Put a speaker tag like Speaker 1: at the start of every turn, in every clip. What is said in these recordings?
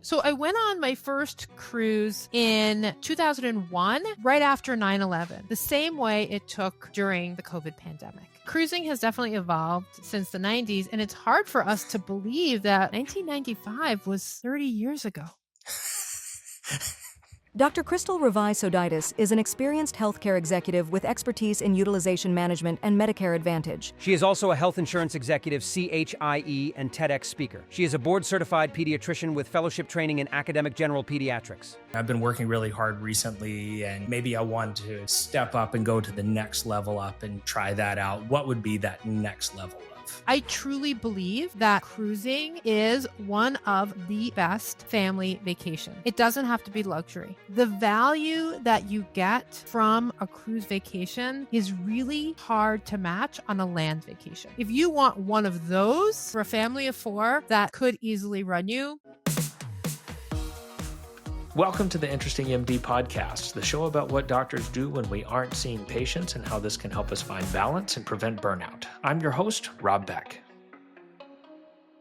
Speaker 1: So I went on my first cruise in 2001, right after 9/11, the same way it took during the COVID pandemic. Cruising has definitely evolved since the 90s, and it's hard for us to believe that 1995 was 30 years ago.
Speaker 2: Dr. Krystal Sodaitis is an experienced healthcare executive with expertise in utilization management and Medicare Advantage.
Speaker 3: She is also a health insurance executive, CHIE, and TEDx speaker. She is a board-certified pediatrician with fellowship training in academic general pediatrics.
Speaker 4: I've been working really hard recently, and maybe I want to step up and go to the next level up and try that out. What would be that next level up?
Speaker 1: I truly believe that cruising is one of the best family vacations. It doesn't have to be luxury. The value that you get from a cruise vacation is really hard to match on a land vacation. If you want one of those for a family of 4, that could easily run you.
Speaker 4: Welcome to the Interesting MD podcast, the show about what doctors do when we aren't seeing patients and how this can help us find balance and prevent burnout. I'm your host, Rob Beck.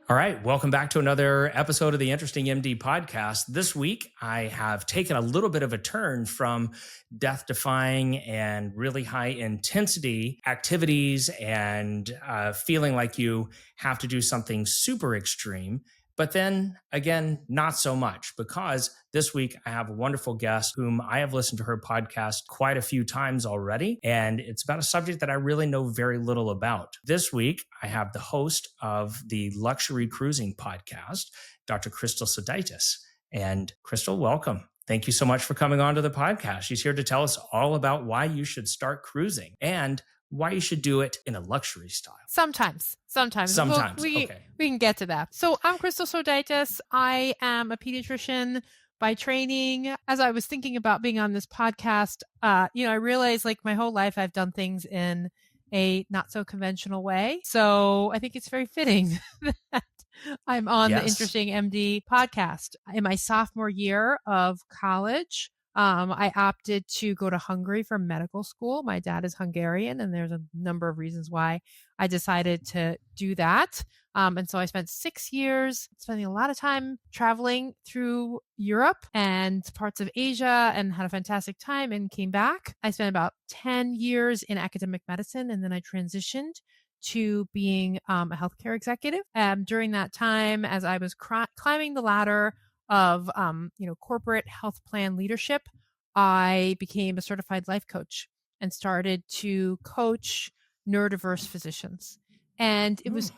Speaker 4: All right, welcome back to another episode of the Interesting MD podcast. This week, I have taken a little bit of a turn from death-defying and really high-intensity activities and feeling like you have to do something super extreme. But then again, not so much, because this week I have a wonderful guest whom I have listened to her podcast quite a few times already. And it's about a subject that I really know very little about. This week, I have the host of the Luxury Cruising podcast, Dr. Krystal Sodaitis. And Krystal, welcome. Thank you so much for coming on to the podcast. She's here to tell us all about why you should start cruising and why you should do it in a luxury style.
Speaker 1: Sometimes. We can get to that. So I'm Krystal Sodaitis. I am a pediatrician by training. As I was thinking about being on this podcast, I realized like my whole life I've done things in a not so conventional way. So I think it's very fitting that I'm on the Interesting MD podcast. In my sophomore year of college, I opted to go to Hungary for medical school. My dad is Hungarian, and there's a number of reasons why I decided to do that. And so I spent 6 years spending a lot of time traveling through Europe and parts of Asia and had a fantastic time and came back. I spent about 10 years in academic medicine, and then I transitioned to being a healthcare executive. During that time, as I was climbing the ladder of corporate health plan leadership, I became a certified life coach and started to coach neurodiverse physicians. And it was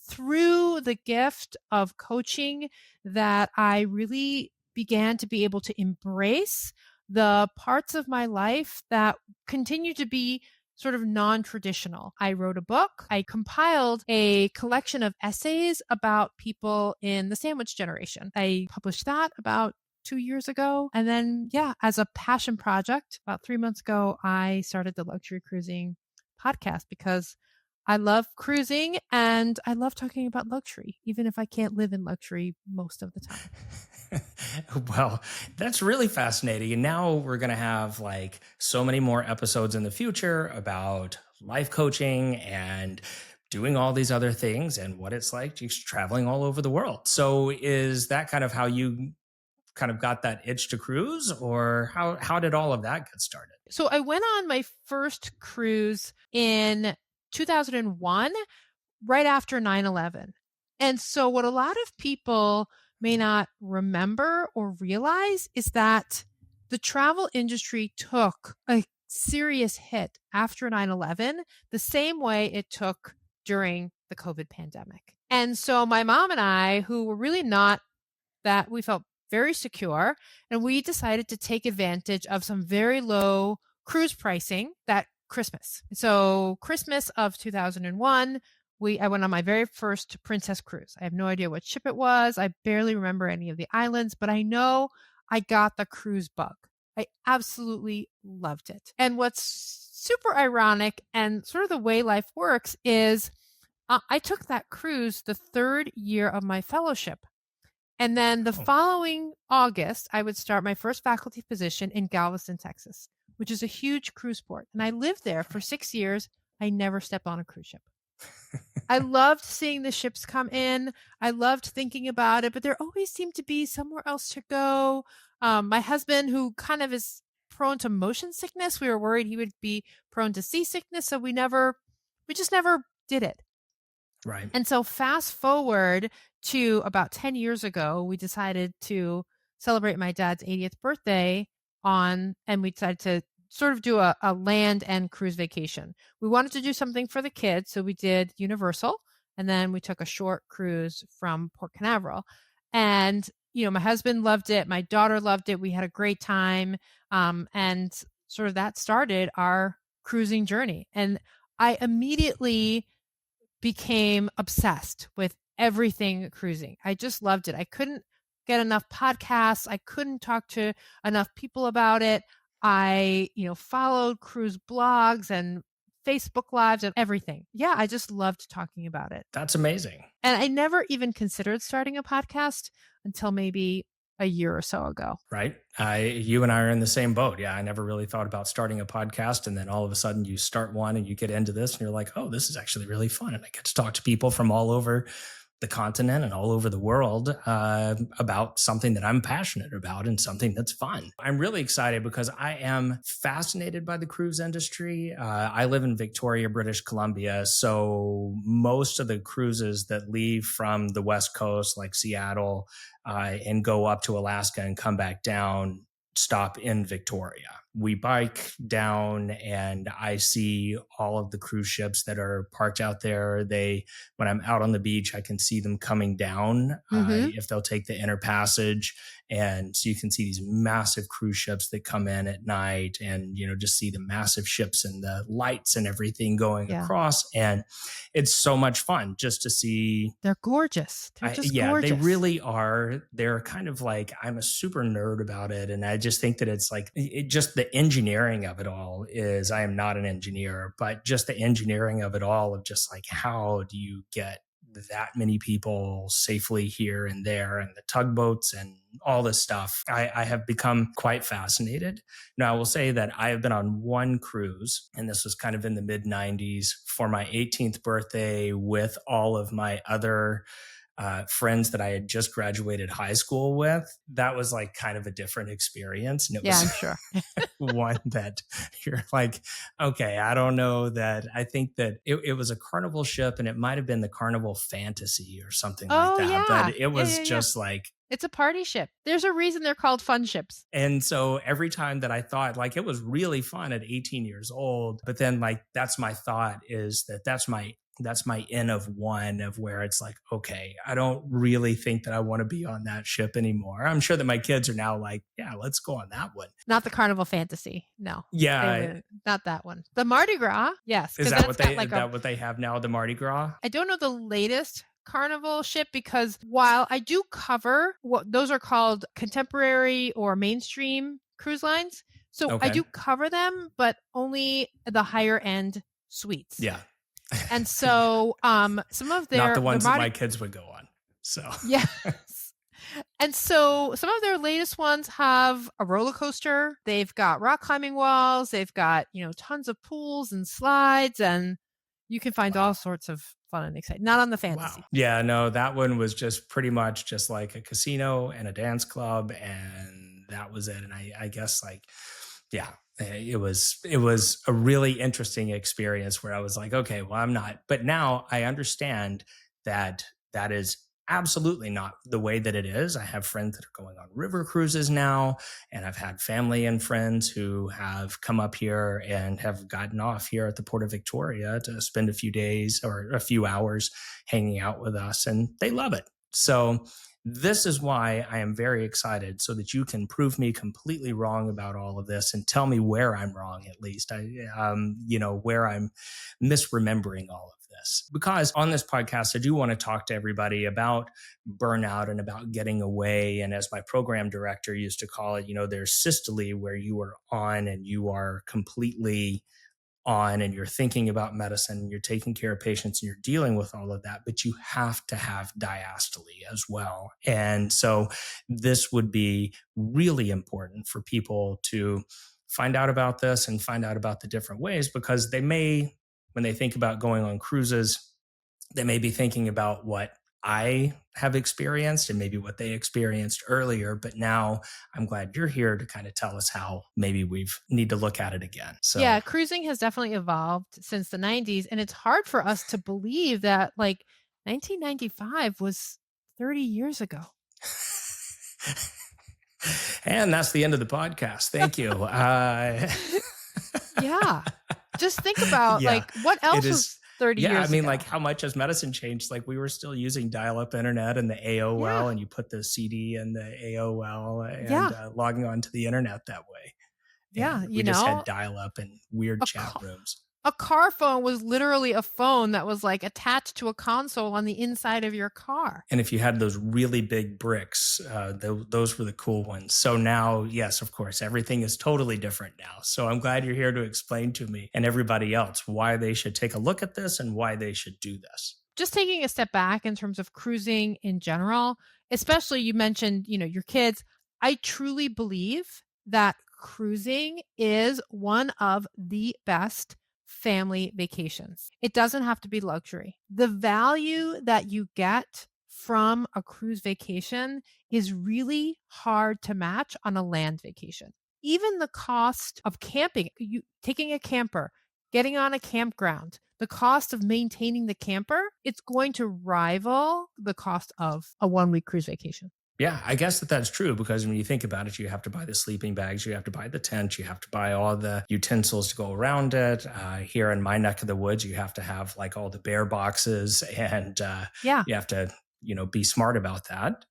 Speaker 1: through the gift of coaching that I really began to be able to embrace the parts of my life that continue to be sort of non-traditional. I wrote a book. I compiled a collection of essays about people in the sandwich generation. I published that about 2 years ago. And then, as a passion project, about 3 months ago, I started the Luxury Cruising podcast because I love cruising and I love talking about luxury, even if I can't live in luxury most of the time.
Speaker 4: Well, that's really fascinating. And now we're going to have like so many more episodes in the future about life coaching and doing all these other things and what it's like just traveling all over the world. So is that kind of how you kind of got that itch to cruise, or how did all of that get started?
Speaker 1: So I went on my first cruise in 2001, right after 9/11. And so what a lot of people may not remember or realize is that the travel industry took a serious hit after 9/11, the same way it took during the COVID pandemic. And so my mom and I, who were really not that, we felt very secure, and we decided to take advantage of some very low cruise pricing that Christmas. So Christmas of 2001, I went on my very first Princess cruise. I have no idea what ship it was. I barely remember any of the islands, but I know I got the cruise bug. I absolutely loved it. And what's super ironic and sort of the way life works is I took that cruise the 3rd year of my fellowship. And then the following August, I would start my first faculty position in Galveston, Texas, which is a huge cruise port. And I lived there for 6 years. I never stepped on a cruise ship. I loved seeing the ships come in. I loved thinking about it, but there always seemed to be somewhere else to go. My husband, who kind of is prone to motion sickness, we were worried he would be prone to seasickness. So we just never did it.
Speaker 3: Right.
Speaker 1: And so fast forward to about 10 years ago, we decided to celebrate my dad's 80th birthday and we decided to sort of do a land and cruise vacation. We wanted to do something for the kids, so we did Universal, and then we took a short cruise from Port Canaveral. And, my husband loved it. My daughter loved it. We had a great time. And sort of that started our cruising journey. And I immediately became obsessed with everything cruising. I just loved it. I couldn't get enough podcasts. I couldn't talk to enough people about it. I, followed cruise blogs and Facebook Lives and everything. Yeah, I just loved talking about it.
Speaker 3: That's amazing.
Speaker 1: And I never even considered starting a podcast until maybe a year or so ago.
Speaker 3: Right. You and I are in the same boat. Yeah. I never really thought about starting a podcast. And then all of a sudden you start one and you get into this and you're like, oh, this is actually really fun. And I get to talk to people from all over the continent and all over the world about something that I'm passionate about and something that's fun. I'm really excited because I am fascinated by the cruise industry. I live in Victoria, British Columbia. So most of the cruises that leave from the West Coast, like Seattle, and go up to Alaska and come back down, stop in Victoria. We bike down and I see all of the cruise ships that are parked out there. When I'm out on the beach, I can see them coming down if they'll take the inner passage. And so you can see these massive cruise ships that come in at night and, just see the massive ships and the lights and everything going across. And it's so much fun just to see.
Speaker 1: They're gorgeous. They're just gorgeous.
Speaker 3: They really are. They're kind of like, I'm a super nerd about it. And I just think that it's like, just the engineering of it all is, I am not an engineer, but just the engineering of it all of just like, how do you get that many people safely here and there, and the tugboats and all this stuff. I have become quite fascinated. Now, I will say that I have been on one cruise, and this was kind of in the mid 90s for my 18th birthday with all of my other friends that I had just graduated high school with. That was like kind of a different experience. And it was
Speaker 1: I'm sure.
Speaker 3: one that you're like, okay, I don't know that. I think that it was a Carnival ship, and it might've been the Carnival Fantasy or something like that.
Speaker 1: Yeah.
Speaker 3: But it was just like,
Speaker 1: it's a party ship. There's a reason they're called fun ships.
Speaker 3: And so every time that I thought, like, it was really fun at 18 years old, but then like, that's my thought, is that's my N of one, of where it's like, okay, I don't really think that I want to be on that ship anymore. I'm sure that my kids are now like, yeah, let's go on that one.
Speaker 1: Not the Carnival Fantasy. No.
Speaker 3: Yeah.
Speaker 1: Not that one. The Mardi Gras. Yes.
Speaker 3: Is that what they have now? The Mardi Gras?
Speaker 1: I don't know the latest Carnival ship, because while I do cover what those are called contemporary or mainstream cruise lines. So I do cover them, but only the higher end suites.
Speaker 3: Yeah.
Speaker 1: And so some of their...
Speaker 3: Not the ones that my kids would go on. So
Speaker 1: yes. And so some of their latest ones have a roller coaster. They've got rock climbing walls. They've got, tons of pools and slides, and you can find all sorts of fun and exciting. Not on the Fantasy.
Speaker 3: Wow. Yeah, no, that one was just pretty much just like a casino and a dance club, and that was it. And I guess it was a really interesting experience where I was like, okay, well, I'm not. But now I understand that is absolutely not the way that it is. I have friends that are going on river cruises now, and I've had family and friends who have come up here and have gotten off here at the Port of Victoria to spend a few days or a few hours hanging out with us, and they love it. So this is why I am very excited, so that you can prove me completely wrong about all of this and tell me where I'm wrong, at least, where I'm misremembering all of this. Because on this podcast, I do want to talk to everybody about burnout and about getting away. And as my program director used to call it, there's systole, where you are on and you are completely on and you're thinking about medicine and you're taking care of patients and you're dealing with all of that, but you have to have diastole as well. And so this would be really important for people to find out about this and find out about the different ways, because they may, when they think about going on cruises, they may be thinking about what I have experienced and maybe what they experienced earlier. But now I'm glad you're here to kind of tell us how maybe we need to look at it again. So
Speaker 1: yeah, cruising has definitely evolved since the 90s. And it's hard for us to believe that like 1995 was 30 years ago.
Speaker 3: And that's the end of the podcast. Thank you.
Speaker 1: Yeah. Just think about like what else was 30 years ago.
Speaker 3: I mean, like how much has medicine changed? Like we were still using dial-up internet and the AOL and you put the CD in the AOL and logging on to the internet that way. And we just had dial-up and weird chat rooms.
Speaker 1: A car phone was literally a phone that was like attached to a console on the inside of your car.
Speaker 3: And if you had those really big bricks, those were the cool ones. So now, yes, of course, everything is totally different now. So I'm glad you're here to explain to me and everybody else why they should take a look at this and why they should do this.
Speaker 1: Just taking a step back in terms of cruising in general, especially you mentioned, your kids. I truly believe that cruising is one of the best family vacations. It doesn't have to be luxury. The value that you get from a cruise vacation is really hard to match on a land vacation. Even the cost of camping, taking a camper, getting on a campground, the cost of maintaining the camper, it's going to rival the cost of a 1-week cruise vacation.
Speaker 3: Yeah, I guess that's true because when you think about it, you have to buy the sleeping bags, you have to buy the tent, you have to buy all the utensils to go around it. Here in my neck of the woods, you have to have like all the bear boxes and you have to, be smart about that.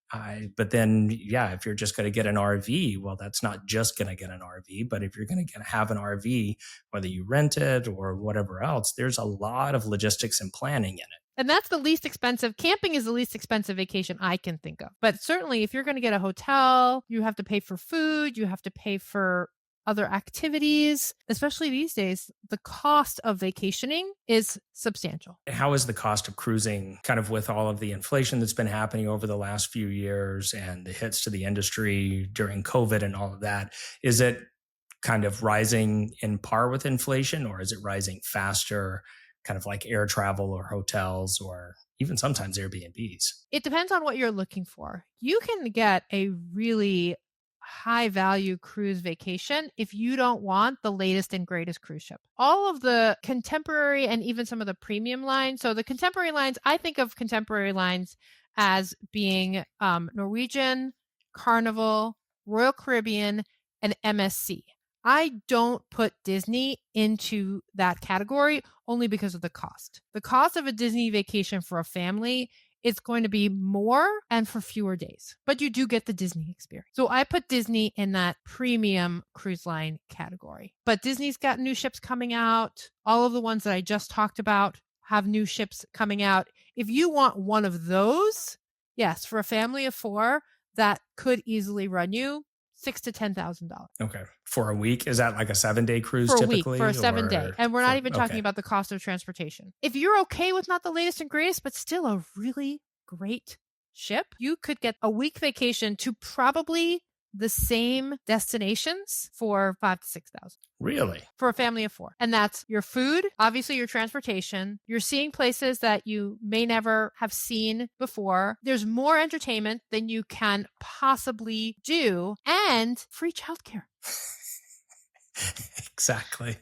Speaker 3: But then, if you're just going to get an RV, well, that's not just going to get an RV, but if you're going to have an RV, whether you rent it or whatever else, there's a lot of logistics and planning in it.
Speaker 1: And that's the least expensive. Camping is the least expensive vacation I can think of. But certainly if you're going to get a hotel, you have to pay for food, you have to pay for other activities, especially these days, the cost of vacationing is substantial.
Speaker 3: How is the cost of cruising kind of with all of the inflation that's been happening over the last few years and the hits to the industry during COVID and all of that? Is it kind of rising in par with inflation or is it rising faster? Kind of like air travel or hotels or even sometimes Airbnbs?
Speaker 1: It depends on what you're looking for. You can get a really high value cruise vacation if you don't want the latest and greatest cruise ship. All of the contemporary and even some of the premium lines. So the contemporary lines, I think of contemporary lines as being Norwegian, Carnival, Royal Caribbean, and MSC. I don't put Disney into that category only because of the cost. The cost of a Disney vacation for a family is going to be more and for fewer days, but you do get the Disney experience. So I put Disney in that premium cruise line category. But Disney's got new ships coming out. All of the ones that I just talked about have new ships coming out. If you want one of those, yes, for a family of 4, that could easily run you $6,000 to $10,000.
Speaker 3: Okay. For a week? Is that like a 7-day cruise
Speaker 1: for a
Speaker 3: typically?
Speaker 1: Week, for a 7-day. And we're not even talking about the cost of transportation. If you're okay with not the latest and greatest, but still a really great ship, you could get a week vacation to probably the same destinations for $5,000 to $6,000.
Speaker 3: Really?
Speaker 1: For a family of 4. And that's your food, obviously your transportation. You're seeing places that you may never have seen before. There's more entertainment than you can possibly do and free childcare.
Speaker 3: Exactly.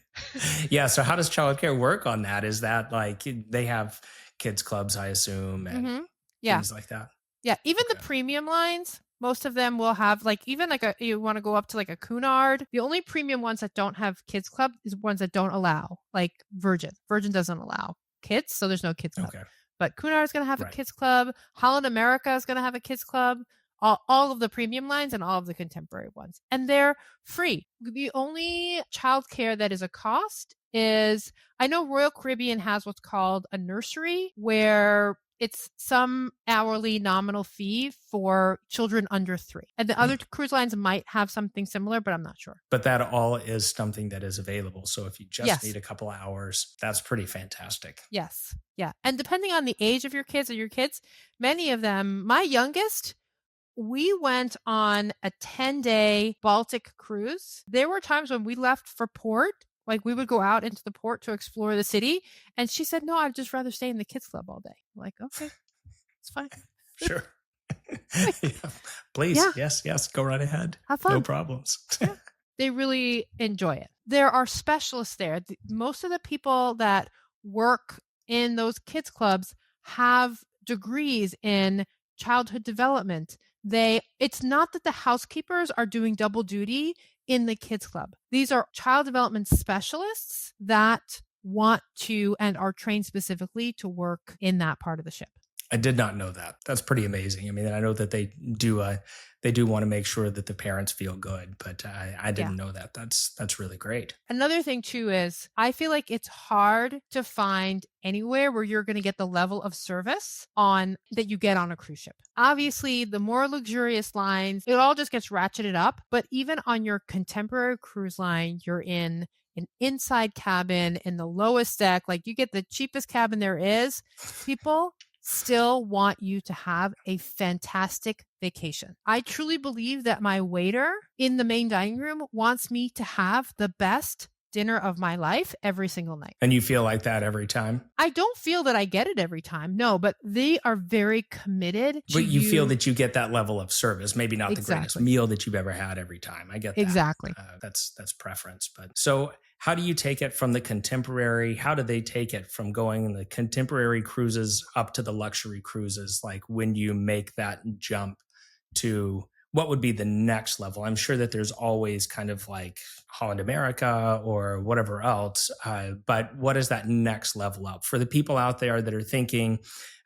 Speaker 3: Yeah. So how does childcare work on that? Is that like they have kids clubs, I assume, and things like that?
Speaker 1: Yeah. Even the premium lines, most of them will have like, even like you want to go up to like a Cunard. The only premium ones that don't have kids club is ones that don't allow, like Virgin. Virgin doesn't allow kids, so there's no kids club. Okay. But Cunard is going to have a kids club. Holland America is going to have a kids club. All of the premium lines and all of the contemporary ones. And they're free. The only childcare that is a cost is, I know Royal Caribbean has what's called a nursery where it's some hourly nominal fee for children under 3. And the other cruise lines might have something similar, but I'm not sure.
Speaker 3: But that all is something that is available. So if you just need a couple of hours, that's pretty fantastic.
Speaker 1: Yes. Yeah. And depending on the age of your kids, many of them, my youngest, we went on a 10-day Baltic cruise. There were times when we left for port Like we would go out into the port to explore the city. And she said, no, I'd just rather stay in the kids club all day. I'm like, okay, it's fine.
Speaker 3: Sure. Yeah. Please. Yeah. Yes. Go right ahead.
Speaker 1: Have fun.
Speaker 3: No problems.
Speaker 1: Yeah. They really enjoy it. There are specialists there. Most of the people that work in those kids clubs have degrees in childhood development. It's not that the housekeepers are doing double duty in the kids club. These are child development specialists that want to and are trained specifically to work in that part of the ship.
Speaker 3: I did not know that. That's pretty amazing. I mean, I know that they do want to make sure that the parents feel good, but I didn't know that. That's really great.
Speaker 1: Another thing too is I feel like it's hard to find anywhere where you're going to get the level of service that you get on a cruise ship. Obviously, the more luxurious lines, it all just gets ratcheted up. But even on your contemporary cruise line, you're in an inside cabin in the lowest deck. Like you get the cheapest cabin there is. People still want you to have a fantastic vacation. I truly believe that my waiter in the main dining room wants me to have the best dinner of my life every single night.
Speaker 3: And you feel like that every time?
Speaker 1: I don't feel that I get it every time. No, but they are very committed to
Speaker 3: But you feel that you get that level of service, maybe not the greatest meal that you've ever had every time. I get that.
Speaker 1: Exactly.
Speaker 3: That's preference. But so how do you take it from the contemporary? How do they take it from going in the contemporary cruises up to the luxury cruises? Like when you make that jump to what would be the next level? I'm sure that there's always kind of like Holland America or whatever else. But what is that next level up for the people out there that are thinking,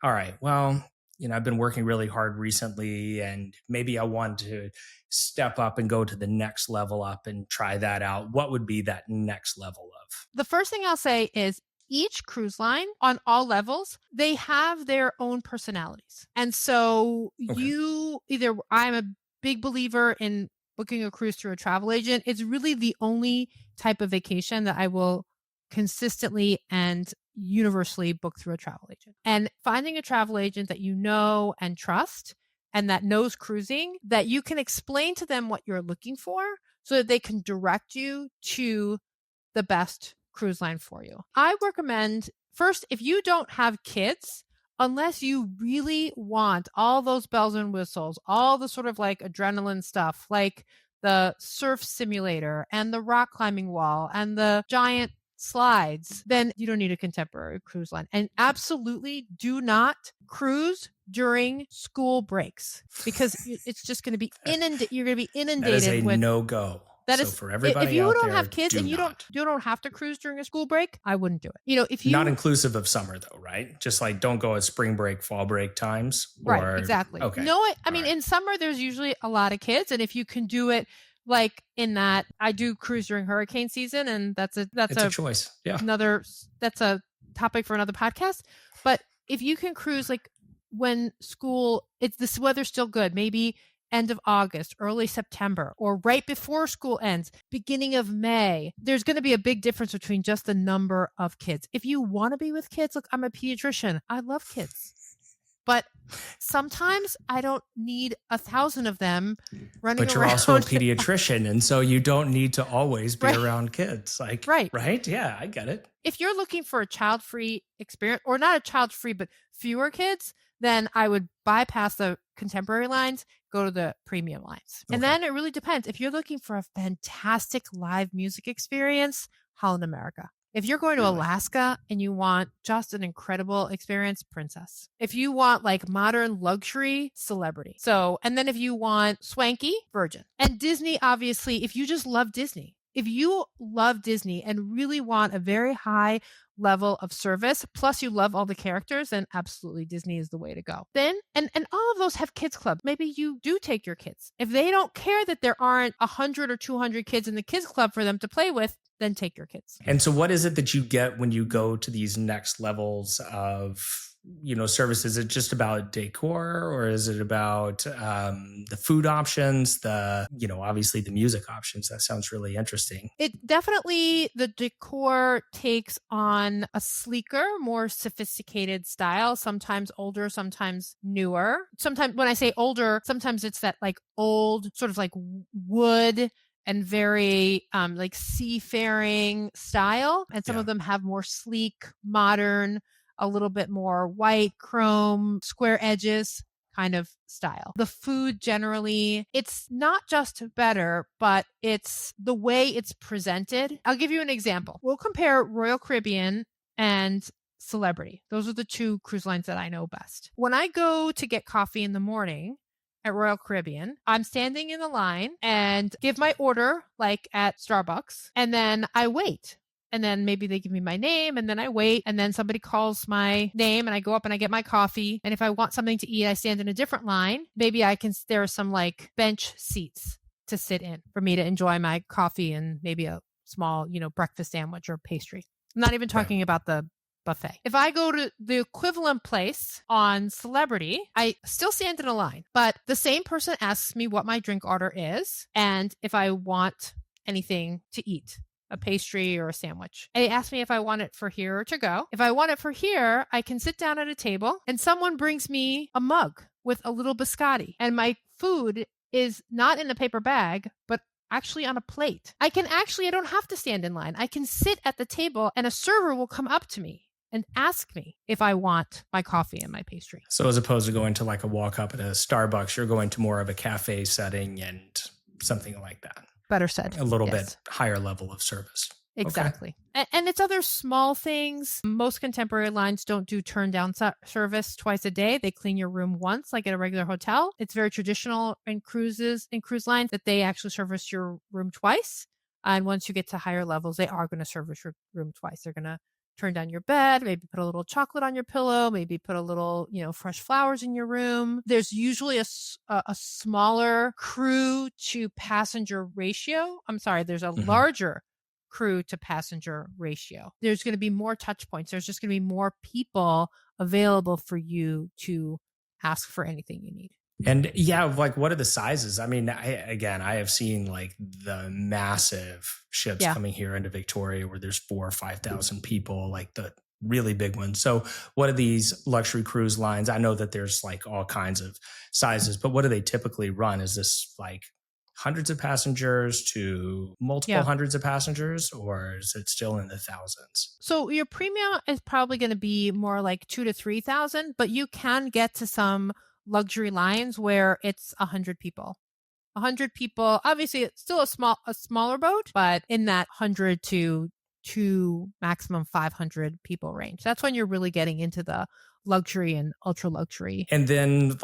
Speaker 3: all right, well, I've been working really hard recently and maybe I want to step up and go to the next level up and try that out. What would be that next level of?
Speaker 1: The first thing I'll say is each cruise line on all levels, they have their own personalities. And so I'm a big believer in booking a cruise through a travel agent. It's really the only type of vacation that I will consistently and universally book through a travel agent. And finding a travel agent that you know and trust and that knows cruising, that you can explain to them what you're looking for so that they can direct you to the best cruise line for you. I recommend first, if you don't have kids, unless you really want all those bells and whistles, all the sort of like adrenaline stuff, like the surf simulator and the rock climbing wall and the giant slides, then you don't need a contemporary cruise line. And absolutely do not cruise during school breaks because it's just going to be inundated. You're going to be inundated.
Speaker 3: That is a no-go.
Speaker 1: That
Speaker 3: is for everybody.
Speaker 1: If you
Speaker 3: out
Speaker 1: don't
Speaker 3: there,
Speaker 1: have kids and you don't have to cruise during a school break, I wouldn't do it. If you
Speaker 3: not inclusive of summer though, right? Just like don't go at spring break, fall break times.
Speaker 1: Right, exactly.
Speaker 3: Okay.
Speaker 1: No, I mean in summer there's usually a lot of kids, and if you can do it like in that, I do cruise during hurricane season, and that's a
Speaker 3: choice. Yeah,
Speaker 1: that's a topic for another podcast. But if you can cruise like when this weather's still good, maybe end of August, early September, or right before school ends, beginning of May, there's going to be a big difference between just the number of kids. If you want to be with kids, look, I'm a pediatrician. I love kids. But sometimes I don't need 1,000 of them running around.
Speaker 3: But you're also a pediatrician, and so you don't need to always be around kids. Like, right? Yeah, I get it.
Speaker 1: If you're looking for a child-free experience, or not a child-free, but fewer kids, then I would bypass the contemporary lines, go to the premium lines. And then it really depends. If you're looking for a fantastic live music experience, Holland America. If you're going to Alaska and you want just an incredible experience, Princess. If you want like modern luxury, Celebrity. And then if you want swanky, Virgin. And Disney, obviously, if you just love Disney. If you love Disney and really want a very high level of service, plus you love all the characters, then absolutely Disney is the way to go. Then, and all of those have kids club. Maybe you do take your kids. If they don't care that there aren't 100 or 200 kids in the kids club for them to play with, then take your kids.
Speaker 3: And so what is it that you get when you go to these next levels of, service? Is it just about decor, or is it about the food options, obviously the music options? That sounds really interesting.
Speaker 1: It definitely, the decor takes on a sleeker, more sophisticated style, sometimes older, sometimes newer. Sometimes when I say older, sometimes it's that like old sort of like wood and very like seafaring style. And some of them have more sleek, modern, a little bit more white, chrome, square edges kind of style. The food generally, it's not just better, but it's the way it's presented. I'll give you an example. We'll compare Royal Caribbean and Celebrity. Those are the two cruise lines that I know best. When I go to get coffee in the morning at Royal Caribbean, I'm standing in the line and give my order like at Starbucks, and then I wait. And then maybe they give me my name, and then I wait, and then somebody calls my name, and I go up and I get my coffee. And if I want something to eat, I stand in a different line. Maybe there are some like bench seats to sit in for me to enjoy my coffee and maybe a small, breakfast sandwich or pastry. I'm not even talking about the buffet. If I go to the equivalent place on Celebrity, I still stand in a line, but the same person asks me what my drink order is and if I want anything to eat, a pastry or a sandwich. And they ask me if I want it for here or to go. If I want it for here, I can sit down at a table and someone brings me a mug with a little biscotti, and my food is not in a paper bag, but actually on a plate. I don't have to stand in line. I can sit at the table and a server will come up to me and ask me if I want my coffee and my pastry.
Speaker 3: So as opposed to going to like a walk up at a Starbucks, you're going to more of a cafe setting and something like that.
Speaker 1: Better said.
Speaker 3: A little bit higher level of service.
Speaker 1: Exactly. Okay. And it's other small things. Most contemporary lines don't do turn down service twice a day. They clean your room once, like at a regular hotel. It's very traditional in cruise lines that they actually service your room twice. And once you get to higher levels, they are going to service your room twice. They're going to turn down your bed, maybe put a little chocolate on your pillow, maybe put a little, fresh flowers in your room. There's usually a smaller crew to passenger ratio. I'm sorry, there's a larger crew to passenger ratio. There's going to be more touch points. There's just going to be more people available for you to ask for anything you need.
Speaker 3: And like what are the sizes? I mean, I have seen like the massive ships coming here into Victoria where there's 4,000 or 5,000 people, like the really big ones. So what are these luxury cruise lines? I know that there's like all kinds of sizes, but what do they typically run? Is this like hundreds of passengers to multiple hundreds of passengers, or is it still in the thousands?
Speaker 1: So your premium is probably going to be more like 2,000 to 3,000, but you can get to some luxury lines where it's 100 people. 100 people, obviously it's still a smaller boat, but in that 100 to maximum 500 people range. That's when you're really getting into the luxury and ultra luxury.
Speaker 3: And then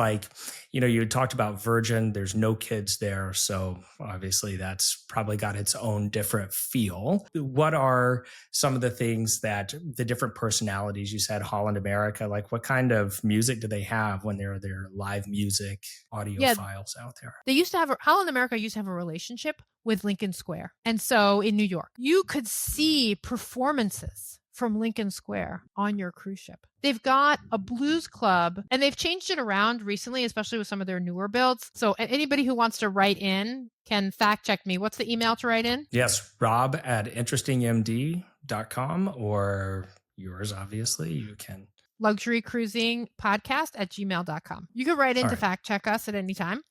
Speaker 3: you talked about Virgin, there's no kids there. So obviously that's probably got its own different feel. What are some of the things that the different personalities, you said Holland America, like what kind of music do they have when they're their live music audio files out there?
Speaker 1: Holland America used to have a relationship with Lincoln Square. And so in New York, you could see performances from Lincoln Square on your cruise ship. They've got a blues club and they've changed it around recently, especially with some of their newer builds. So anybody who wants to write in can fact check me. What's the email to write in?
Speaker 3: Yes, Rob at InterestingMD.com, or yours, obviously. You can.
Speaker 1: luxurycruisingpodcast@gmail.com. You can write in to fact check us at any time.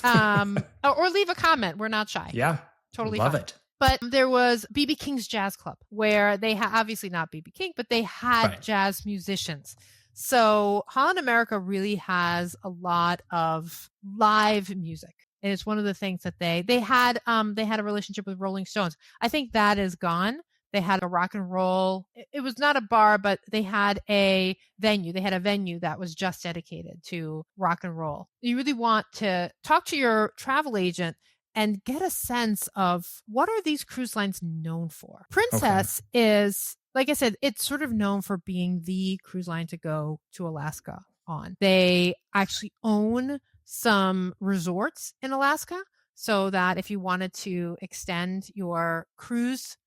Speaker 1: Or leave a comment. We're not shy.
Speaker 3: Yeah.
Speaker 1: Totally
Speaker 3: love
Speaker 1: fine.
Speaker 3: it.
Speaker 1: But there was B.B. King's Jazz Club, where they obviously not B.B. King, but they had jazz musicians. So Holland America really has a lot of live music. And it's one of the things that they had a relationship with Rolling Stones. I think that is gone. They had a rock and roll. It was not a bar, but they had a venue. They had a venue that was just dedicated to rock and roll. You really want to talk to your travel agent and get a sense of what are these cruise lines known for. Princess is, like I said, it's sort of known for being the cruise line to go to Alaska on. They actually own some resorts in Alaska so that if you wanted to extend your cruise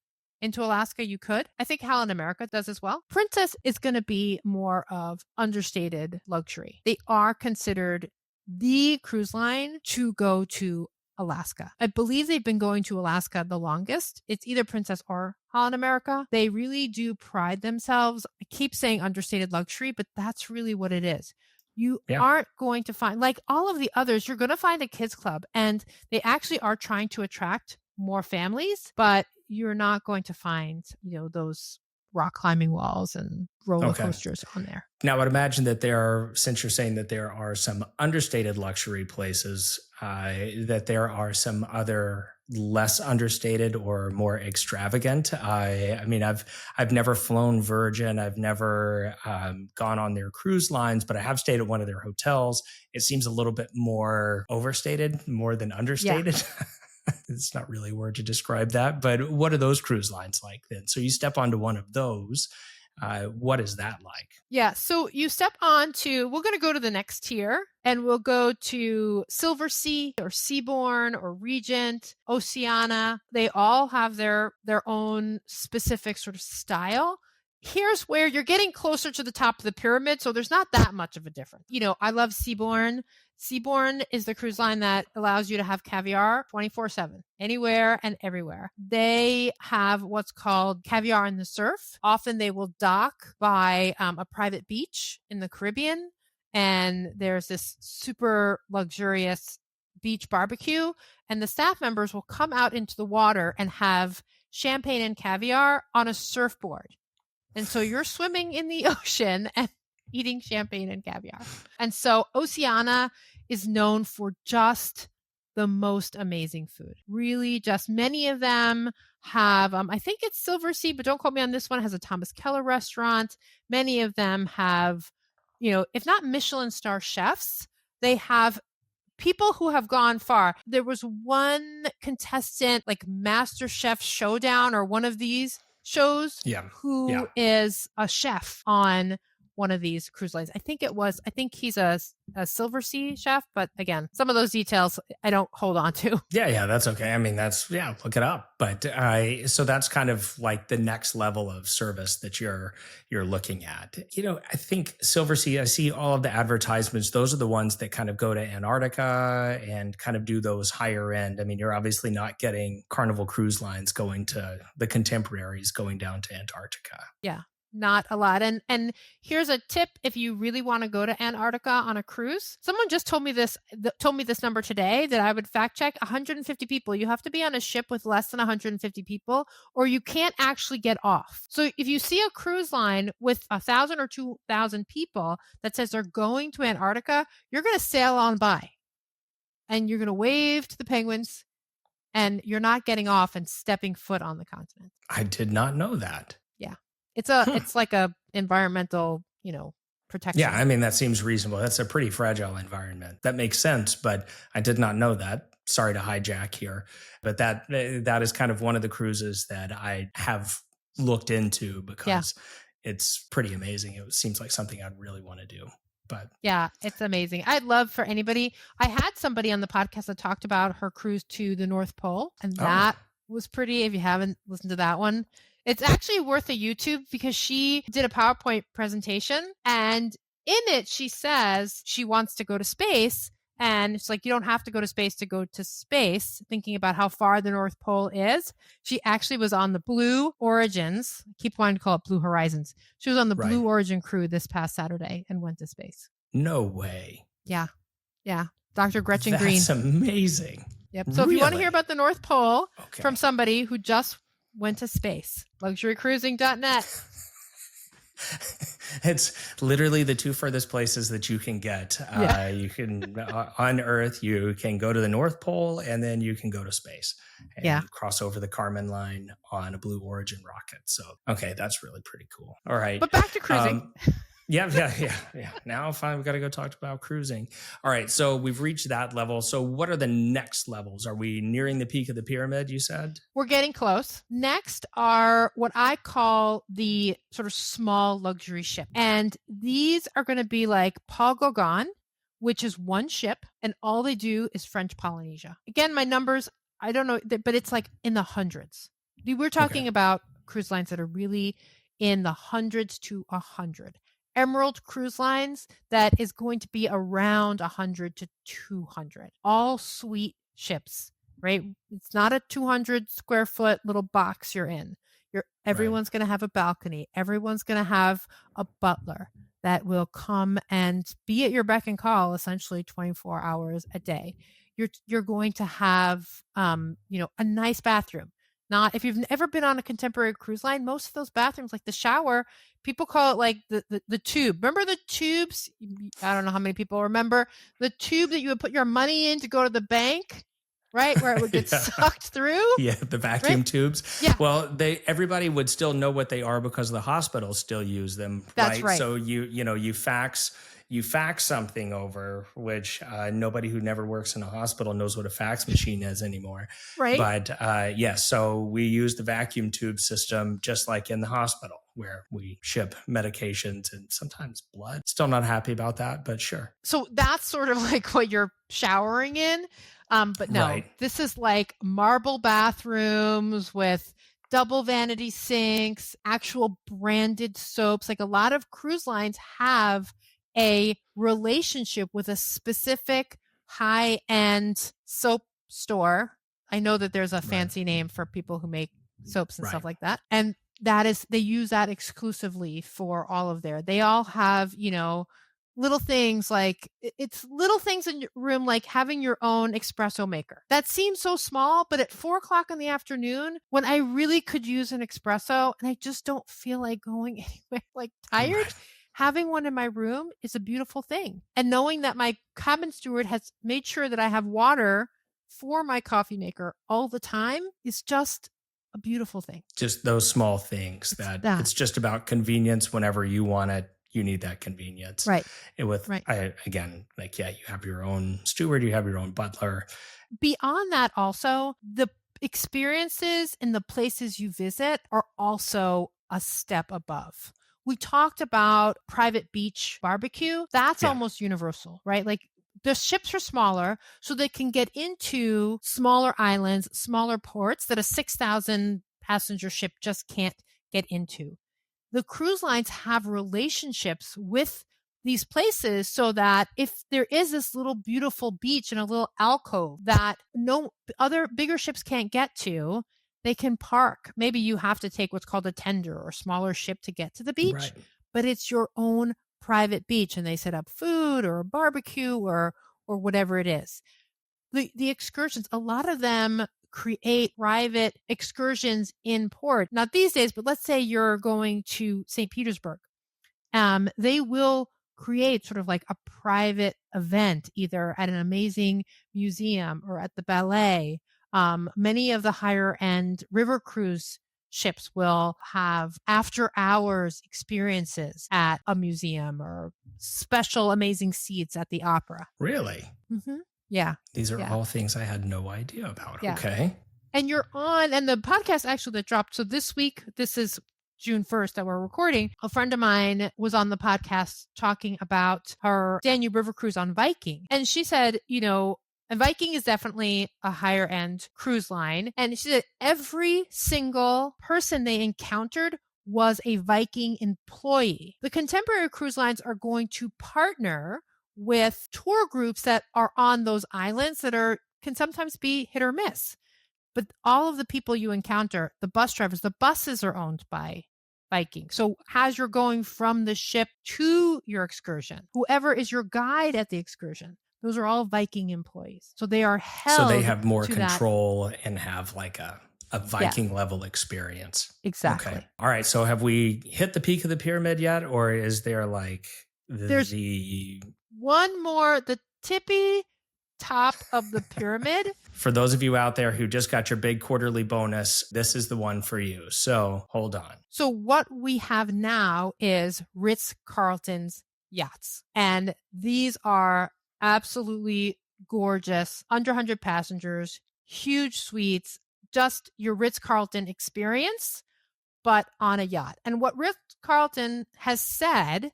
Speaker 1: into Alaska, you could. I think Holland America does as well. Princess is going to be more of understated luxury. They are considered the cruise line to go to Alaska. I believe they've been going to Alaska the longest. It's either Princess or Holland America. They really do pride themselves. I keep saying understated luxury, but that's really what it is. You aren't going to find, like all of the others, you're going to find a kids club, and they actually are trying to attract more families, but you're not going to find, those rock climbing walls and roller coasters on there.
Speaker 3: Now, I would imagine that since you're saying that there are some understated luxury places, that there are some other less understated or more extravagant. I mean, I've never flown Virgin. I've never gone on their cruise lines, but I have stayed at one of their hotels. It seems a little bit more overstated, more than understated. Yeah. It's not really a word to describe that, but what are those cruise lines like then? So you step onto one of those. What is that like?
Speaker 1: Yeah. So you step on to, we're going to go to the next tier, and we'll go to Silversea or Seabourn or Regent, Oceania. They all have their own specific sort of style. Here's where you're getting closer to the top of the pyramid. So there's not that much of a difference. I love Seabourn. Seabourn is the cruise line that allows you to have caviar 24/7, anywhere and everywhere. They have what's called caviar in the surf. Often they will dock by a private beach in the Caribbean, and there's this super luxurious beach barbecue, and the staff members will come out into the water and have champagne and caviar on a surfboard. And so you're swimming in the ocean and eating champagne and caviar. And so Oceania is known for just the most amazing food. Really, just many of them have, I think it's Silversea, but don't quote me on this one, has a Thomas Keller restaurant. Many of them have, if not Michelin star chefs, they have people who have gone far. There was one contestant, like Master Chef Showdown or one of these shows, who is a chef on one of these cruise lines. I think he's a Silversea chef, but again, some of those details I don't hold on to.
Speaker 3: Yeah, that's okay. I mean, look it up. But so that's kind of like the next level of service that you're looking at. I think Silversea, I see all of the advertisements. Those are the ones that kind of go to Antarctica and kind of do those higher end. I mean, you're obviously not getting Carnival Cruise Lines going to the Contemporaries going down to Antarctica.
Speaker 1: Yeah. Not a lot. And here's a tip if you really want to go to Antarctica on a cruise. Someone just told me this number today that I would fact check. 150 people. You have to be on a ship with less than 150 people or you can't actually get off. So if you see a cruise line with 1,000 or 2,000 people that says they're going to Antarctica, you're going to sail on by and you're going to wave to the penguins and you're not getting off and stepping foot on the continent.
Speaker 3: I did not know that.
Speaker 1: Yeah. It's like a environmental, protection.
Speaker 3: Yeah, I mean, that seems reasonable. That's a pretty fragile environment. That makes sense, but I did not know that. Sorry to hijack here, but that is kind of one of the cruises that I have looked into because it's pretty amazing. It seems like something I'd really want to do. But
Speaker 1: yeah, it's amazing. I'd love for anybody. I had somebody on the podcast that talked about her cruise to the North Pole, and that was pretty. If you haven't listened to that one, it's actually worth a YouTube because she did a PowerPoint presentation and in it, she says she wants to go to space. And it's like, you don't have to go to space to go to space, thinking about how far the North Pole is. She actually was on the Blue Origins. I keep wanting to call it Blue Horizons. She was on the Blue Origin crew this past Saturday and went to space.
Speaker 3: No way.
Speaker 1: Yeah. Dr. Gretchen Green.
Speaker 3: That's amazing.
Speaker 1: Yep. So if you want to hear about the North Pole from somebody who just went to space, luxurycruising.net.
Speaker 3: It's literally the two furthest places that you can get. You can, on Earth, you can go to the North Pole and then you can go to space and cross over the Kármán line on a Blue Origin rocket. So, okay, that's really pretty cool. All right.
Speaker 1: But back to cruising.
Speaker 3: Yeah. Now we've got to go talk about cruising. All right. So we've reached that level. So what are the next levels? Are we nearing the peak of the pyramid, you said?
Speaker 1: We're getting close. Next are what I call the sort of small luxury ship. And these are going to be like Paul Gauguin, which is one ship. And all they do is French Polynesia. Again, my numbers, I don't know, but it's like in the hundreds. We're talking about cruise lines that are really in the hundreds to 100. Emerald Cruise Lines, that is going to be around 100 to 200. All suite ships, right? It's not a 200 square foot little box you're in. Everyone's going to have a balcony. Everyone's going to have a butler that will come and be at your beck and call essentially 24 hours a day. you're going to have, a nice bathroom. Not if you've ever been on a contemporary cruise line, most of those bathrooms, like the shower, people call it like the tube. Remember the tubes? I don't know how many people remember the tube that you would put your money in to go to the bank, right? Where it would get sucked through.
Speaker 3: Yeah, the vacuum tubes.
Speaker 1: Yeah.
Speaker 3: Well, everybody would still know what they are because the hospitals still use them.
Speaker 1: That's right.
Speaker 3: So you fax something over, which nobody who never works in a hospital knows what a fax machine is anymore.
Speaker 1: Right.
Speaker 3: But so we use the vacuum tube system just like in the hospital where we ship medications and sometimes blood. Still not happy about that, but sure.
Speaker 1: So that's sort of like what you're showering in. But no,
Speaker 3: Right.
Speaker 1: This is like marble bathrooms with double vanity sinks, actual branded soaps. Like a lot of cruise lines have a relationship with a specific high-end soap store. I know that there's a fancy name for people who make soaps and stuff like that. And they use that exclusively for all of they all have, little things like it's little things in your room, like having your own espresso maker. That seems so small, but at 4:00 in the afternoon when I really could use an espresso and I just don't feel like going anywhere, like tired, having one in my room is a beautiful thing. And knowing that my cabin steward has made sure that I have water for my coffee maker all the time is just a beautiful thing.
Speaker 3: Just those small things it's just about convenience. Whenever you want it, you need that convenience.
Speaker 1: Right.
Speaker 3: And you have your own steward, you have your own butler.
Speaker 1: Beyond that, also, the experiences in the places you visit are also a step above. We talked about private beach barbecue. That's almost universal, right? Like the ships are smaller, so they can get into smaller islands, smaller ports that a 6,000 passenger ship just can't get into. The cruise lines have relationships with these places so that if there is this little beautiful beach and a little alcove that no other bigger ships can't get to, they can park. Maybe you have to take what's called a tender or smaller ship to get to the beach, but it's your own private beach and they set up food or a barbecue or whatever it is. The excursions, a lot of them create private excursions in port. Not these days, but let's say you're going to St. Petersburg. They will create sort of like a private event, either at an amazing museum or at the ballet. Many of the higher end river cruise ships will have after hours experiences at a museum or special amazing seats at the opera.
Speaker 3: Really?
Speaker 1: Mm-hmm. Yeah.
Speaker 3: These are all things I had no idea about.
Speaker 1: Yeah.
Speaker 3: Okay.
Speaker 1: And the podcast actually that dropped. So this week, this is June 1st that we're recording. A friend of mine was on the podcast talking about her Danube River cruise on Viking. And she said, and Viking is definitely a higher end cruise line. And she said every single person they encountered was a Viking employee. The contemporary cruise lines are going to partner with tour groups that are on those islands that can sometimes be hit or miss. But all of the people you encounter, the bus drivers, the buses are owned by Viking. So as you're going from the ship to your excursion, whoever is your guide at the excursion, those are all Viking employees. So they are held.
Speaker 3: So they have more control and have like a Viking level experience.
Speaker 1: Exactly.
Speaker 3: Okay. All right. So have we hit the peak of the pyramid yet? Or is there like
Speaker 1: there's one more, the tippy top of the pyramid.
Speaker 3: For those of you out there who just got your big quarterly bonus, this is the one for you. So hold on.
Speaker 1: So what we have now is Ritz Carlton's Yachts. And these are absolutely gorgeous, under 100 passengers, huge suites, just your Ritz Carlton experience, but on a yacht. And what Ritz Carlton has said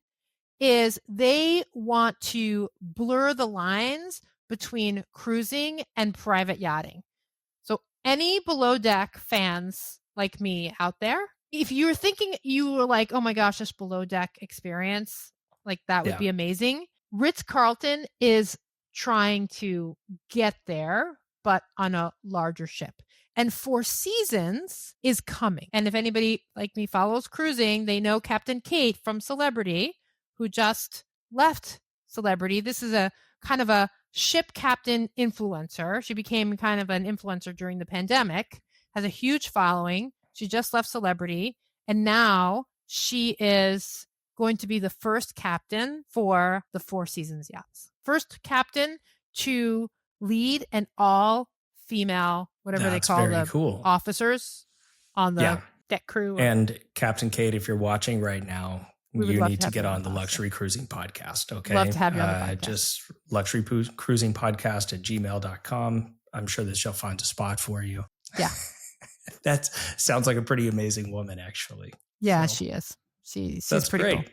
Speaker 1: is they want to blur the lines between cruising and private yachting. So any below deck fans like me out there, if you're thinking you were like, oh my gosh, this below deck experience, like that would be amazing. Ritz Carlton is trying to get there, but on a larger ship. And Four Seasons is coming. And if anybody like me follows cruising, they know Captain Kate from Celebrity, who just left Celebrity. This is a kind of a ship captain influencer. She became kind of an influencer during the pandemic, has a huge following. She just left Celebrity, and now she is going to be the first captain for the Four Seasons Yachts. First captain to lead an all-female, whatever they call the officers on the deck crew.
Speaker 3: And Captain Kate, if you're watching right now, you need to get on the Luxury Cruising Podcast, okay?
Speaker 1: Love to have you on the podcast.
Speaker 3: Just luxurycruisingpodcast@gmail.com. I'm sure that she'll find a spot for you.
Speaker 1: Yeah.
Speaker 3: That sounds like a pretty amazing woman, actually.
Speaker 1: Yeah, so, she is. She's pretty
Speaker 3: great.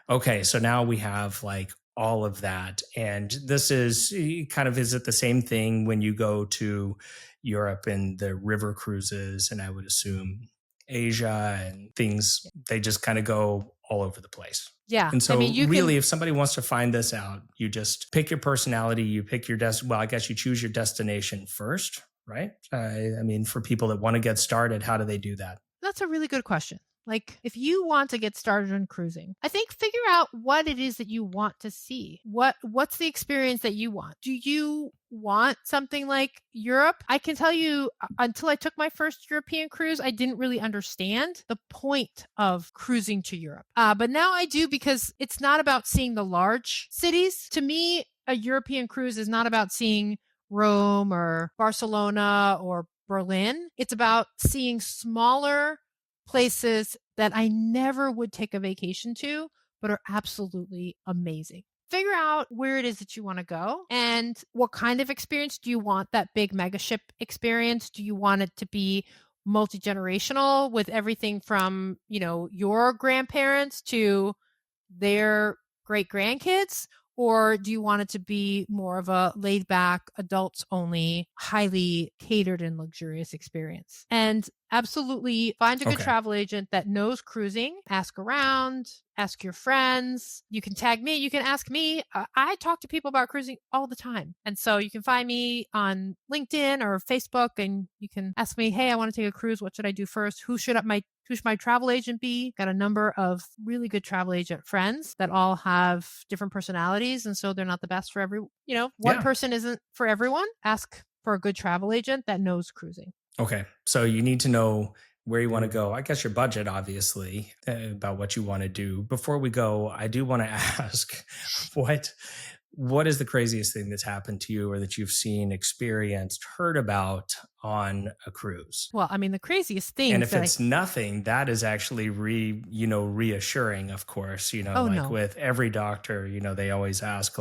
Speaker 1: Cool.
Speaker 3: Okay, so now we have like all of that. And this is kind of, is it the same thing when you go to Europe and the river cruises, and I would assume Asia and things, they just kind of go all over the place.
Speaker 1: Yeah.
Speaker 3: And so if somebody wants to find this out, you just pick your personality, you pick your I guess you choose your destination first, right? I mean, for people that want to get started, how do they do that?
Speaker 1: That's a really good question. Like, if you want to get started on cruising, I think figure out what it is that you want to see. What's the experience that you want? Do you want something like Europe? I can tell you, until I took my first European cruise, I didn't really understand the point of cruising to Europe. But now I do, because it's not about seeing the large cities. To me, a European cruise is not about seeing Rome or Barcelona or Berlin. It's about seeing smaller places that I never would take a vacation to, but are absolutely amazing. Figure out where it is that you want to go and what kind of experience. Do you want that big megaship experience? Do you want it to be multi-generational with everything from, your grandparents to their great grandkids? Or do you want it to be more of a laid back, adults only, highly catered and luxurious experience? And absolutely find a good travel agent that knows cruising. Ask around, ask your friends. You can tag me. You can ask me. I talk to people about cruising all the time. And so you can find me on LinkedIn or Facebook, and you can ask me, hey, I want to take a cruise. What should I do first? Who should my travel agent be? Got a number of really good travel agent friends that all have different personalities. And so they're not the best for one person isn't for everyone. Ask for a good travel agent that knows cruising.
Speaker 3: Okay. So you need to know where you want to go. I guess your budget, obviously, about what you want to do. Before we go, I do want to ask, what is the craziest thing that's happened to you or that you've seen, experienced, heard about on a cruise?
Speaker 1: Well, I mean, the craziest thing.
Speaker 3: And if it's nothing, that is actually reassuring, of course, with every doctor, they always ask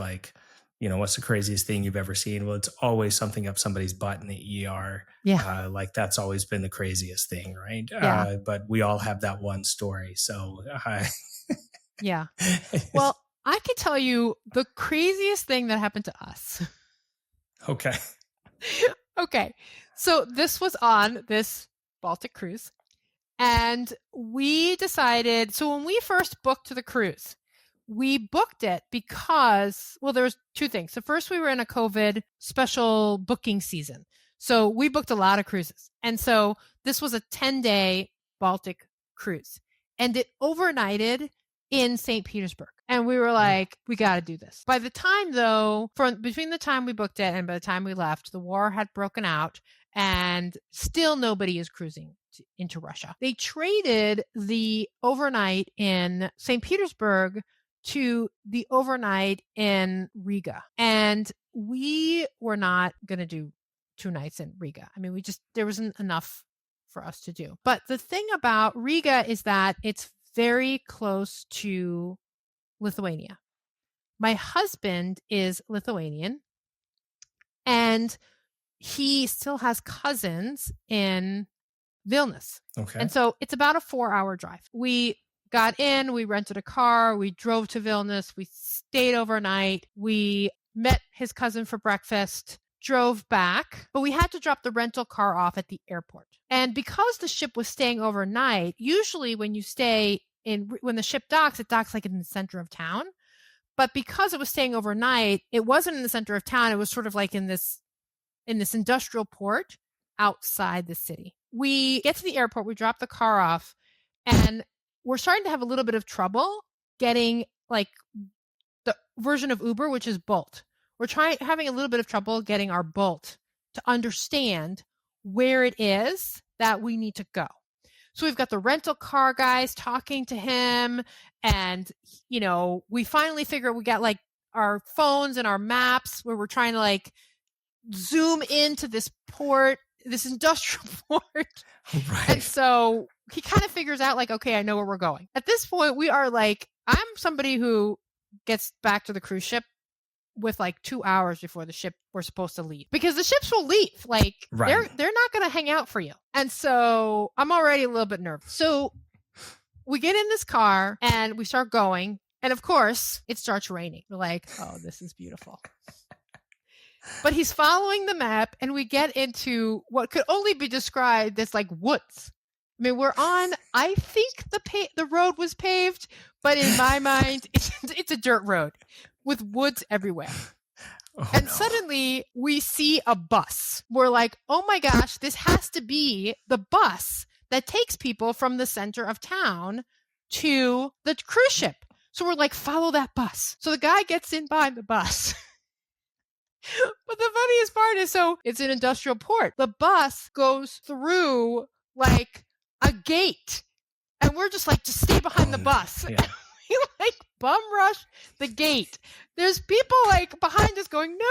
Speaker 3: what's the craziest thing you've ever seen? Well, it's always something up somebody's butt in the ER.
Speaker 1: Yeah.
Speaker 3: That's always been the craziest thing, right?
Speaker 1: Yeah.
Speaker 3: But we all have that one story. So,
Speaker 1: yeah. Well, I can tell you the craziest thing that happened to us.
Speaker 3: Okay.
Speaker 1: Okay. So this was on this Baltic cruise, and we decided, so when we first booked the cruise, we booked it because, there was two things. So first, we were in a COVID special booking season. So we booked a lot of cruises. And so this was a 10-day Baltic cruise. And it overnighted in St. Petersburg. And we were like, we got to do this. By the time, though, between the time we booked it and by the time we left, the war had broken out, and still nobody is cruising into Russia. They traded the overnight in St. Petersburg to the overnight in Riga. And we were not going to do 2 nights in Riga. I mean, there wasn't enough for us to do. But the thing about Riga is that it's very close to Lithuania. My husband is Lithuanian, and he still has cousins in Vilnius.
Speaker 3: Okay.
Speaker 1: And so it's about a 4-hour drive. We got in, we rented a car, we drove to Vilnius, we stayed overnight, we met his cousin for breakfast, drove back, but we had to drop the rental car off at the airport. And because the ship was staying overnight, usually when the ship docks, it docks like in the center of town. But because it was staying overnight, it wasn't in the center of town. It was sort of like in this industrial port outside the city. We get to the airport, we drop the car off, and we're starting to have a little bit of trouble getting like the version of Uber, which is Bolt, we're having a little bit of trouble getting our bolt to understand where it is that we need to go. So we've got the rental car guys talking to him, and, you know, we finally figure we got like our phones and our maps where we're trying to like zoom into this port, this industrial port.
Speaker 3: Right.
Speaker 1: And so he kind of figures out like, okay, I know where we're going. At this point, we are like, I'm somebody who gets back to the cruise ship with like 2 hours before the ship we're supposed to leave, because the ships will leave. Like they're not going to hang out for you. And so I'm already a little bit nervous. So we get in this car and we start going. And of course it starts raining. We're like, oh, this is beautiful. But he's following the map and we get into what could only be described as like woods. I mean, we're on, I think the road was paved, but in my mind, it's a dirt road with woods everywhere.
Speaker 3: Oh,
Speaker 1: and
Speaker 3: no.
Speaker 1: Suddenly we see a bus. We're like, oh my gosh, this has to be the bus that takes people from the center of town to the cruise ship. So we're like, follow that bus. So the guy gets in behind the bus. But the funniest part is, so it's an industrial port. The bus goes through like a gate. And we're just like, just stay behind the bus.
Speaker 3: Yeah.
Speaker 1: And we like bum rush the gate. There's people like behind us going, no,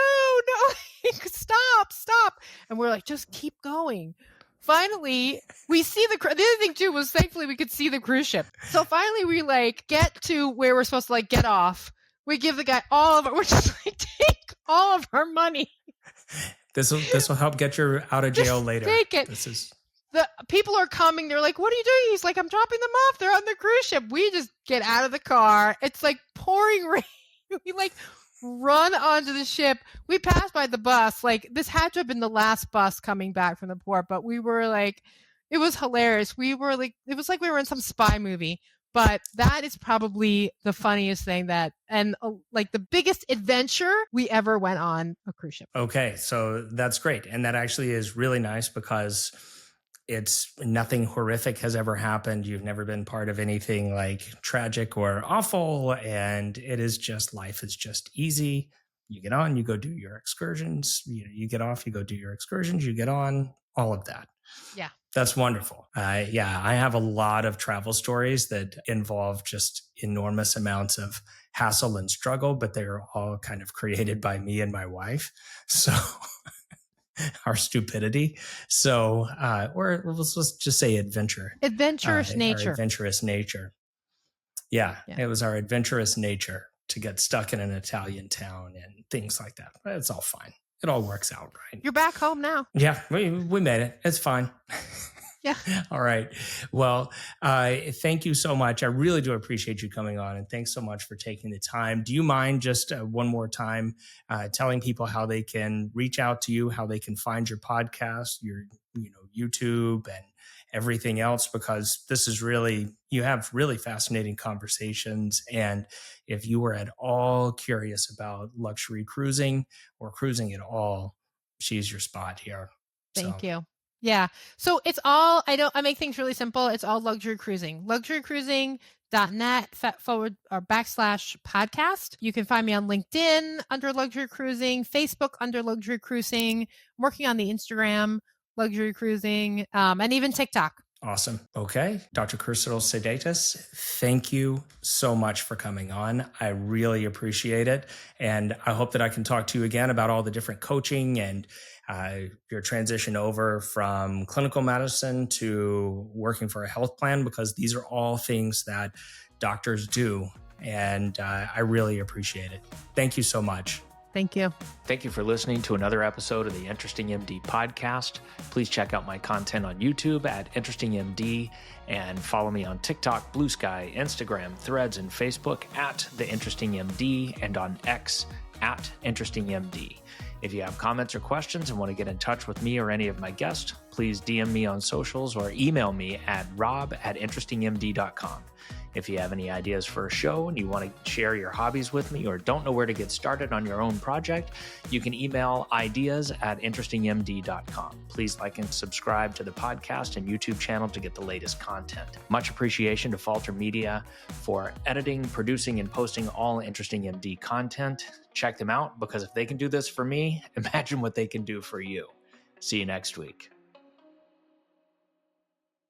Speaker 1: stop. And we're like, just keep going. Finally, we see the other thing too was thankfully we could see the cruise ship. So finally we like get to where we're supposed to like get off. We give the guy all of it. We're just like, take all of our money.
Speaker 3: This will help get you out of jail later.
Speaker 1: Take it. The people are coming. They're like, what are you doing? He's like, I'm dropping them off. They're on the cruise ship. We just get out of the car. It's like pouring rain. We like run onto the ship. We passed by the bus. Like this had to have been the last bus coming back from the port, but we were like, it was hilarious. We were like, it was like we were in some spy movie. But that is probably the funniest thing like the biggest adventure we ever went on a cruise ship.
Speaker 3: Okay, so that's great. And that actually is really nice because it's nothing horrific has ever happened. You've never been part of anything like tragic or awful. And it is just, life is just easy. You get on, you go do your excursions. You get off, you go do your excursions, you get on, all of that.
Speaker 1: Yeah.
Speaker 3: That's wonderful. I have a lot of travel stories that involve just enormous amounts of hassle and struggle, but they are all kind of created by me and my wife. So our stupidity. So, or let's just say adventure.
Speaker 1: Adventurous nature.
Speaker 3: Our adventurous nature. Yeah, it was our adventurous nature to get stuck in an Italian town and things like that. But it's all fine. It all works out, right?
Speaker 1: You're back home now.
Speaker 3: Yeah, we made it. It's fine.
Speaker 1: Yeah.
Speaker 3: All right. Well, thank you so much. I really do appreciate you coming on, and thanks so much for taking the time. Do you mind just one more time telling people how they can reach out to you, how they can find your podcast, your YouTube, and everything else? Because this is you have really fascinating conversations. And if you were at all curious about luxury cruising or cruising at all, she's your spot here.
Speaker 1: Thank you. Yeah. So it's all, I make things really simple. It's all luxury cruising. luxurycruising.net/podcast. You can find me on LinkedIn under luxury cruising, Facebook under luxury cruising. I'm working on the Instagram luxury cruising, and even TikTok.
Speaker 3: Awesome. Okay. Dr. Krystal Sodaitis, thank you so much for coming on. I really appreciate it. And I hope that I can talk to you again about all the different coaching and your transition over from clinical medicine to working for a health plan, because these are all things that doctors do. And I really appreciate it. Thank you so much.
Speaker 1: Thank you.
Speaker 4: Thank you for listening to another episode of the InterestingMD podcast. Please check out my content on YouTube at InterestingMD and follow me on TikTok, Blue Sky, Instagram, Threads, and Facebook at The InterestingMD and on X at InterestingMD. If you have comments or questions and want to get in touch with me or any of my guests, please DM me on socials or email me at rob@interestingmd.com. If you have any ideas for a show and you want to share your hobbies with me or don't know where to get started on your own project, you can email ideas@InterestingMD.com. Please like and subscribe to the podcast and YouTube channel to get the latest content. Much appreciation to Falter Media for editing, producing, and posting all Interesting MD content. Check them out, because if they can do this for me, imagine what they can do for you. See you next week.